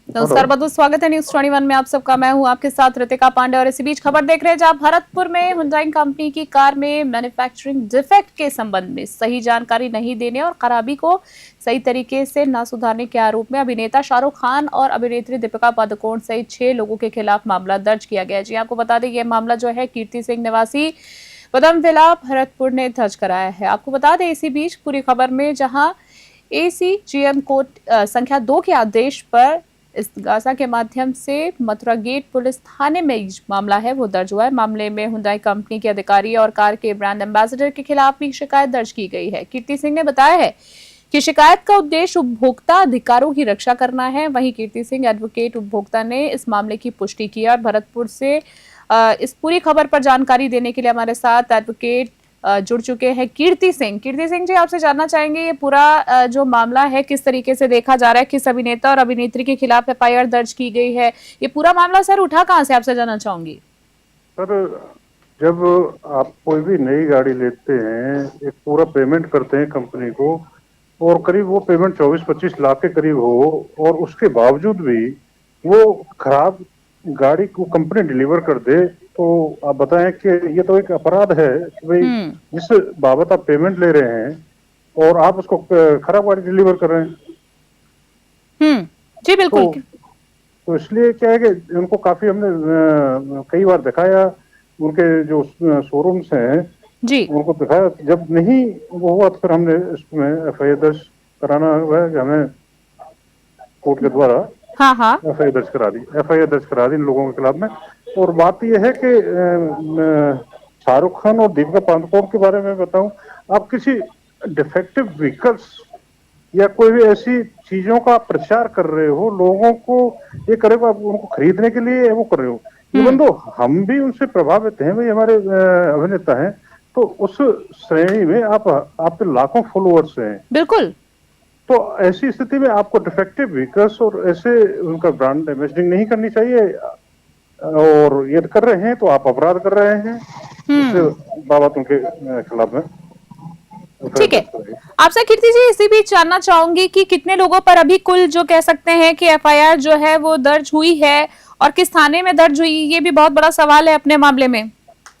नमस्कार, बहुत स्वागत है न्यूज 21 में आप सबका। मैं हूं आपके साथ रितिका पांडे और इसी बीच खबर देख रहे हैं जहां भरतपुर में हुंडई कंपनी की कार में मैन्युफैक्चरिंग डिफेक्ट के संबंध में सही जानकारी नहीं देने और खराबी को सही तरीके से न सुधारने के आरोप में अभिनेता शाहरुख खान और अभिनेत्री दीपिका पादुकोण सहित 6 लोगों के खिलाफ मामला दर्ज किया गया है। जी आपको बता दें, यह मामला जो है कीर्ति सिंह निवासी पदमविला भरतपुर ने दर्ज कराया है। आपको बता दें इसी बीच पूरी खबर में जहाँ ACGM कोर्ट संख्या 2 के आदेश पर इस गासा के माध्यम से मथुरा गेट पुलिस थाने में मामला है वो दर्ज हुआ है। मामले में हुंडई कंपनी के अधिकारी और कार के ब्रांड एम्बेसडर के खिलाफ भी शिकायत दर्ज की गई है। कीर्ति सिंह ने बताया है कि शिकायत का उद्देश्य उपभोक्ता अधिकारों की रक्षा करना है। वहीं कीर्ति सिंह एडवोकेट उपभोक्ता ने इस मामले की पुष्टि की और भरतपुर से इस पूरी खबर पर जानकारी देने के लिए हमारे साथ एडवोकेट जुड़ चुके हैं कीर्ति सिंह। कीर्ति सिंह जी, आपसे जानना चाहेंगे ये पूरा जो मामला है किस तरीके से देखा जा रहा है, किस अभिनेता और अभिनेत्री के खिलाफ FIR दर्ज की गई है, ये पूरा मामला सर उठा कहाँ से, आपसे जानना चाहूंगी। सर, जब आप कोई भी नई गाड़ी लेते हैं, एक पूरा पेमेंट करते हैं कंपनी को और करीब वो पेमेंट 24-25 लाख के करीब हो और उसके बावजूद भी वो खराब गाड़ी को कंपनी डिलीवर कर दे, तो आप बताएं कि ये तो एक अपराध है कि भाई जिस बाबत आप पेमेंट ले रहे हैं और आप उसको खराब गाड़ी डिलीवर कर रहे हैं। जी बिल्कुल। तो इसलिए क्या है कि उनको काफी हमने कई बार दिखाया, उनके जो शोरूम्स हैं जी उनको दिखाया। जब नहीं वो हुआ तो फिर हमने इसमें FIR दर्ज कराना हुआ है कि हमें कोर्ट के द्वारा FIR दर्ज करा दी इन लोगों के खिलाफ में। और बात यह है कि शाहरुख खान और दीपिका पादुकोण के बारे में बताऊं, आप किसी डिफेक्टिव व्हीकल्स या कोई भी ऐसी चीजों का प्रचार कर रहे हो, लोगों को ये करे आप उनको खरीदने के लिए वो कर रहे हो। इवन दो हम भी उनसे प्रभावित हैं, भाई हमारे अभिनेता हैं, तो उस श्रेणी में आपके लाखों फॉलोअर्स हैं। बिल्कुल। तो ऐसी स्थिति में आपको डिफेक्टिव व्हीकल्स और ऐसे उनका ब्रांड एम्बेसडरिंग नहीं करनी चाहिए, और ये कर रहे हैं तो आप अपराध कर रहे हैं। बाबत उनके खिलाफ में ठीक है। आपसे कीर्ति जी इसी बीच जानना चाहूंगी कि कितने लोगों पर अभी कुल जो कह सकते हैं कि FIR जो है वो दर्ज हुई है और किस थाने में दर्ज हुई, ये भी बहुत बड़ा सवाल है अपने मामले में,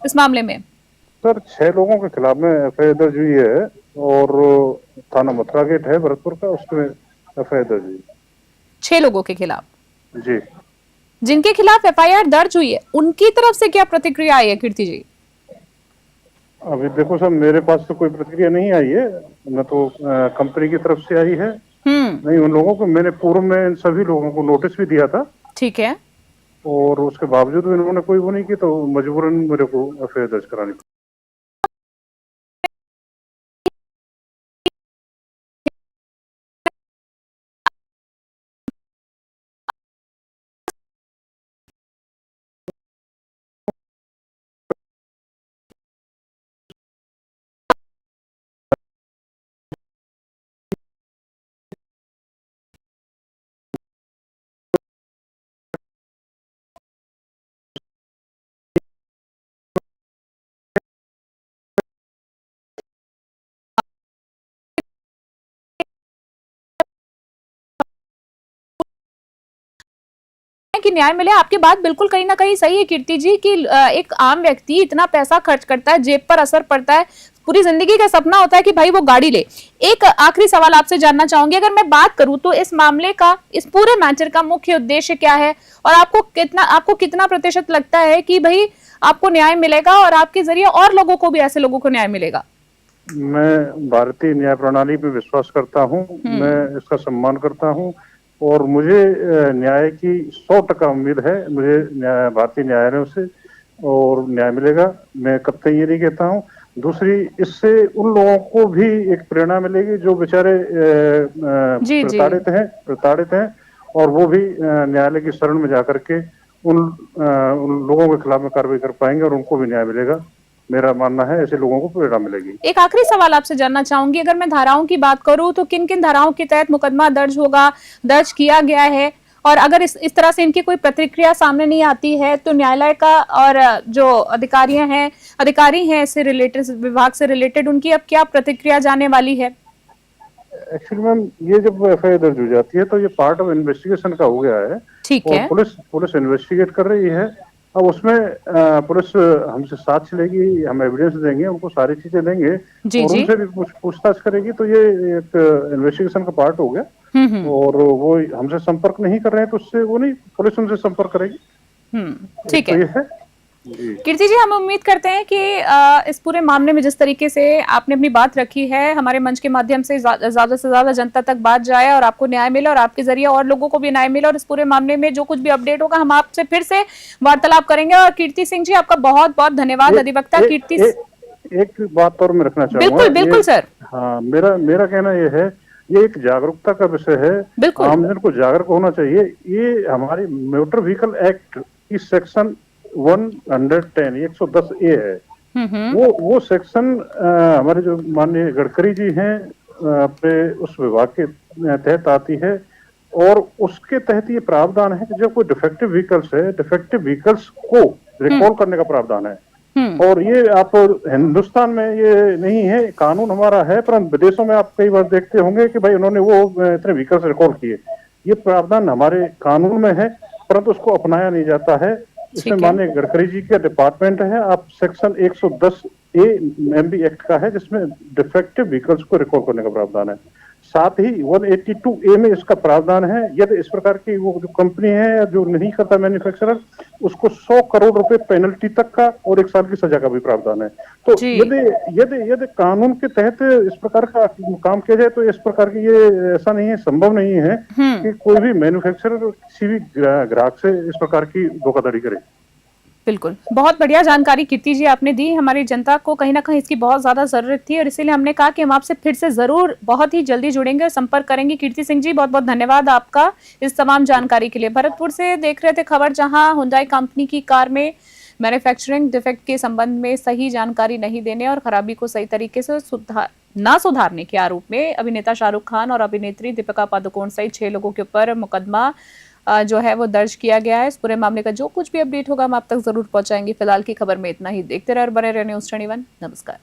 इस मामले में। सर 6 लोगों के खिलाफ में FIR दर्ज हुई है और थाना मथुरा गेट है भरतपुर का, उसमें FIR दर्ज हुई 6 लोगों के खिलाफ। जी। जिनके खिलाफ FIR दर्ज हुई है उनकी तरफ से क्या प्रतिक्रिया आई है कीर्ति जी? अभी देखो सर, मेरे पास तो कोई प्रतिक्रिया नहीं आई है, न तो कंपनी की तरफ से आई है, नहीं उन लोगों को। मैंने पूर्व में इन सभी लोगों को नोटिस भी दिया था। ठीक है। और उसके बावजूद भी इन्होंने कोई वो नहीं की, तो मजबूरन मेरे को FIR दर्ज करानी पड़ी। कि न्याय मिले। आपकी बात बिल्कुल कहीं ना कहीं सही है कीर्ति जी कि एक आम व्यक्ति इतना पैसा खर्च करता है, जेब पर असर पड़ता है, पूरी जिंदगी का सपना होता है कि भाई वो गाड़ी ले। एक आखिरी सवाल आपसे जानना चाहूंगी, अगर मैं बात करूं तो इस मामले का, इस पूरे मैटर का मुख्य उद्देश्य क्या है और आपको कितना प्रतिशत लगता है कि भाई आपको न्याय मिलेगा और आपके जरिए और लोगों को भी, ऐसे लोगों को न्याय मिलेगा? मैं भारतीय न्याय प्रणाली पे विश्वास करता हूँ, मैं इसका सम्मान करता हूँ और मुझे न्याय की 100% उम्मीद है। मुझे भारतीय न्यायालयों से और न्याय मिलेगा, मैं कतई ये नहीं कहता हूँ। दूसरी, इससे उन लोगों को भी एक प्रेरणा मिलेगी जो बेचारे प्रताड़ित हैं और वो भी न्यायालय की शरण में जाकर के उन लोगों के खिलाफ में कार्रवाई कर पाएंगे और उनको भी न्याय मिलेगा। मेरा मानना है ऐसे लोगों को प्रेरणा मिलेगी। एक आखिरी सवाल आपसे जानना चाहूंगी, अगर मैं धाराओं की बात करूं तो किन किन धाराओं के तहत मुकदमा दर्ज किया गया है, और अगर इस तरह से इनकी कोई प्रतिक्रिया सामने नहीं आती है तो न्यायालय का और जो अधिकारियां हैं अधिकारी हैं ऐसे रिलेटेड विभाग से रिलेटेड, उनकी अब क्या प्रतिक्रिया जाने वाली है? एक्चुअली मैम ये जब एफआईआर दर्ज हो जाती है तो ये पार्ट ऑफ इन्वेस्टिगेशन का हो गया है। ठीक और है। पुलिस इन्वेस्टिगेट कर रही है। अब उसमें पुलिस हमसे साक्ष्य लेगी, हम एविडेंस देंगे, उनको सारी चीजें देंगे जी और जी। उनसे भी पूछताछ करेगी। तो ये एक इन्वेस्टिगेशन का पार्ट हो गया। और वो हमसे संपर्क नहीं कर रहे हैं तो उससे वो नहीं, पुलिस उनसे संपर्क करेगी। ठीक तो है। ये है। कीर्ति जी, हम उम्मीद करते हैं कि इस पूरे मामले में जिस तरीके से आपने अपनी बात रखी है, हमारे मंच के माध्यम से ज्यादा से ज्यादा जनता तक बात जाए और आपको न्याय मिले और आपके जरिए और लोगों को भी न्याय मिले। और इस पूरे मामले में जो कुछ भी अपडेट होगा हम आपसे फिर से वार्तालाप करेंगे। और कीर्ति सिंह जी, आपका बहुत बहुत धन्यवाद। अधिवक्ता कीर्ति। एक बात और मैं रखना चाहूंगा। बिल्कुल बिल्कुल सर। हाँ, मेरा कहना यह है, ये एक जागरूकता का विषय है। आम जन को जागरूक होना चाहिए। ये हमारी मोटर व्हीकल एक्ट की सेक्शन 110 ए है। वो सेक्शन हमारे जो माननीय गडकरी जी हैं अपने उस विभाग के तहत आती है। और उसके तहत ये प्रावधान है कि जब कोई डिफेक्टिव व्हीकल्स है, डिफेक्टिव व्हीकल्स को रिकॉल करने का प्रावधान है। और ये आप हिंदुस्तान में ये नहीं है, कानून हमारा है, परंतु विदेशों में आप कई बार देखते होंगे कि भाई उन्होंने वो इतने व्हीकल्स रिकॉल किए। ये प्रावधान हमारे कानून में है परंतु उसको अपनाया नहीं जाता है। इसमें माननीय गडकरी जी का डिपार्टमेंट है। आप सेक्शन 110 ए एमबी एक्ट का है जिसमें डिफेक्टिव व्हीकल्स को रिकॉल करने का प्रावधान है। साथ ही 182 ए में इसका प्रावधान है, यदि इस प्रकार की वो जो कंपनी है जो नहीं करता मैन्युफैक्चरर, उसको 100 करोड़ रुपए पेनल्टी तक का और 1 साल की सजा का भी प्रावधान है। तो यदि कानून के तहत इस प्रकार का काम किया जाए तो इस प्रकार की ये ऐसा नहीं है, संभव नहीं है कि कोई भी मैन्युफैक्चरर किसी भी ग्राहक से इस प्रकार की धोखाधड़ी करे। बिल्कुल, बहुत बढ़िया जानकारी कीर्ति जी आपने दी। हमारी जनता को कहीं ना कहीं इसकी बहुत ज्यादा जरूरत थी और इसीलिए हमने कहा कि हम आपसे फिर से जरूर बहुत ही जल्दी जुड़ेंगे और संपर्क करेंगे। कीर्ति सिंह जी, बहुत बहुत धन्यवाद आपका इस तमाम जानकारी के लिए। भरतपुर से देख रहे थे खबर, जहां हुंडई कंपनी की कार में मैन्युफैक्चरिंग डिफेक्ट के संबंध में सही जानकारी नहीं देने और खराबी को सही तरीके से सुधारने के आरोप में अभिनेता शाहरुख खान और अभिनेत्री दीपिका पादुकोण सहित 6 लोगों के ऊपर मुकदमा जो है वो दर्ज किया गया है। इस पूरे मामले का जो कुछ भी अपडेट होगा हम आप तक जरूर पहुंचाएंगे। फिलहाल की खबर में इतना ही। देखते रहे और बने रहे न्यूज़ 21। नमस्कार।